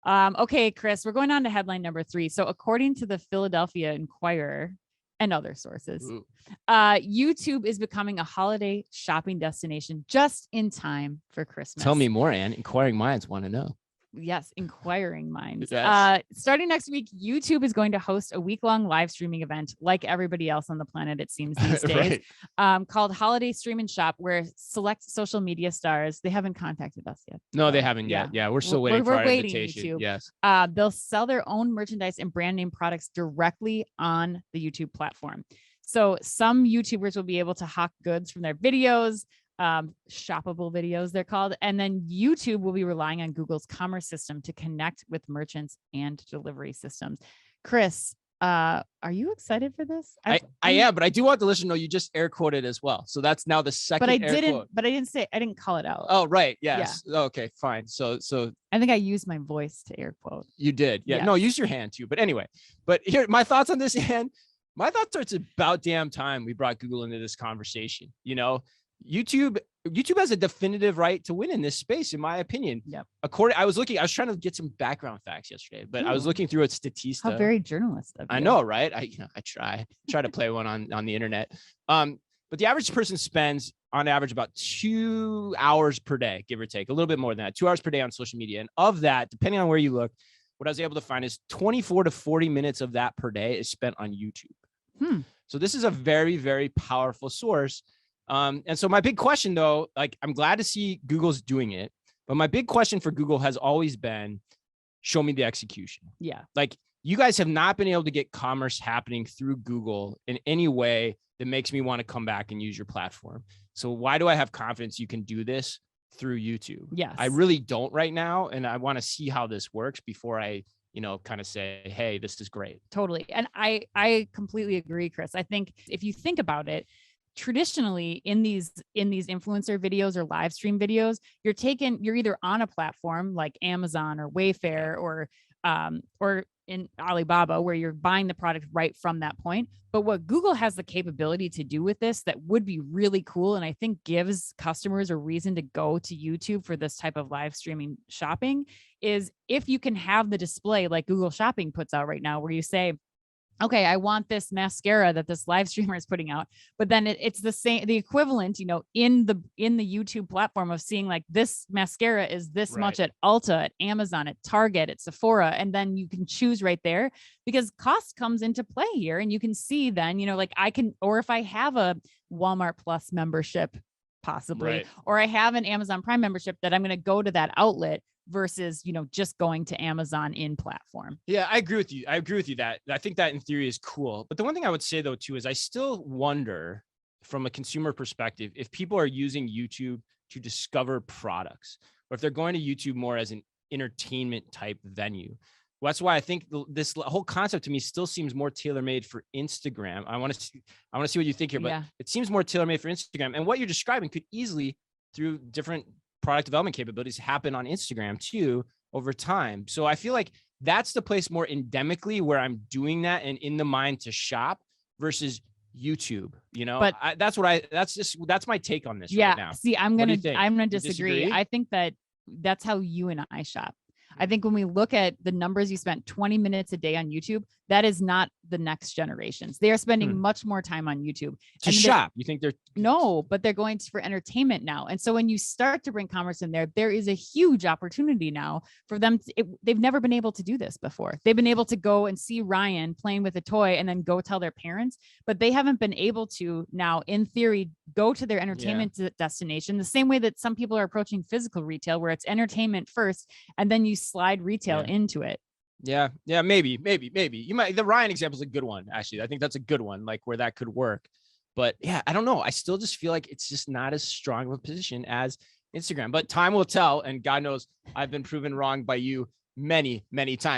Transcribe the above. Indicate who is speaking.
Speaker 1: Okay, Chris, we're going on to headline number 3. So according to the Philadelphia Inquirer and other sources, YouTube is becoming a holiday shopping destination just in time for Christmas.
Speaker 2: Tell me more, Ann. Inquiring minds want to know.
Speaker 1: Yes, inquiring minds.
Speaker 2: Yes.
Speaker 1: Starting next week, YouTube is going to host a week-long live streaming event, like everybody else on the planet, it seems these days, called Holiday Stream and Shop, where select social media stars, they haven't contacted us yet.
Speaker 2: No, they haven't yet. Yeah, we're still waiting for our invitation.
Speaker 1: YouTube.
Speaker 2: Yes.
Speaker 1: They'll sell their own merchandise and brand name products directly on the YouTube platform. So some YouTubers will be able to hawk goods from their videos, shoppable videos, they're called. And then YouTube will be relying on Google's commerce system to connect with merchants and delivery systems. Chris, are you excited for this?
Speaker 2: I am, but I do want the listener to know you just air quoted as well. So that's now the second.
Speaker 1: But I didn't call it out.
Speaker 2: Oh, right. Yes. Yeah. Okay, fine. So
Speaker 1: I think I used my voice to air quote.
Speaker 2: You did. Yeah. Yes. No, use your hand too. But anyway, here, my thoughts on this, Ann. My thoughts are it's about damn time we brought Google into this conversation. You know, YouTube has a definitive right to win in this space, in my opinion.
Speaker 1: Yep.
Speaker 2: I was trying to get some background facts yesterday, but I was looking through a Statista.
Speaker 1: How very journalist of you.
Speaker 2: I know, right? I try to play one on the internet. But the average person spends on average about 2 hours per day, give or take, a little bit more than that, 2 hours per day on social media. And of that, depending on where you look, what I was able to find is 24 to 40 minutes of that per day is spent on YouTube. So this is a very, very powerful source. And so my big question, though, like, I'm glad to see Google's doing it, but my big question for Google has always been, show me the execution.
Speaker 1: Yeah.
Speaker 2: Like, you guys have not been able to get commerce happening through Google in any way that makes me want to come back and use your platform. So why do I have confidence you can do this through YouTube?
Speaker 1: Yes.
Speaker 2: I really don't right now. And I want to see how this works before I, kind of say, hey, this is great.
Speaker 1: Totally. And I completely agree, Chris. I think if you think about it, traditionally in these influencer videos or live stream videos, you're either on a platform like Amazon or Wayfair or in Alibaba, where you're buying the product right from that point. But what Google has the capability to do with this that would be really cool, and I think gives customers a reason to go to YouTube for this type of live streaming shopping, is if you can have the display like Google Shopping puts out right now, where you say, okay, I want this mascara that this live streamer is putting out, but then it's the equivalent, in the YouTube platform of seeing like this mascara is this much at Ulta, at Amazon, at Target, at Sephora. And then you can choose right there, because cost comes into play here. And you can see then, like or if I have a Walmart Plus membership, possibly, or I have an Amazon Prime membership, that I'm going to go to that outlet versus, just going to Amazon in platform.
Speaker 2: Yeah, I agree with you. That I think that in theory is cool. But the one thing I would say though, too, is I still wonder from a consumer perspective, if people are using YouTube to discover products, or if they're going to YouTube more as an entertainment type venue. Well, that's why I think this whole concept to me still seems more tailor-made for Instagram. I want to see what you think here, but it seems more tailor-made for Instagram. And what you're describing could easily, through different product development capabilities, happen on Instagram too over time. So I feel like that's the place more endemically where I'm doing that and in the mind to shop versus YouTube, but that's my take on this right now.
Speaker 1: See, I'm going to disagree. I think that's how you and I shop. I think when we look at the numbers, you spent 20 minutes a day on YouTube, that is not the next generations. They are spending much more time on YouTube
Speaker 2: to shop. You think
Speaker 1: but they're going for entertainment now. And so when you start to bring commerce in there is a huge opportunity now for them. They've never been able to do this before. They've been able to go and see Ryan playing with a toy and then go tell their parents, but they haven't been able to now, in theory, go to their entertainment destination the same way that some people are approaching physical retail, where it's entertainment first and then you slide retail into it.
Speaker 2: Yeah. Maybe. You might. The Ryan example is a good one, actually. I think that's a good one, like where that could work. But yeah, I don't know. I still just feel like it's just not as strong of a position as Instagram. But time will tell. And God knows I've been proven wrong by you many, many times.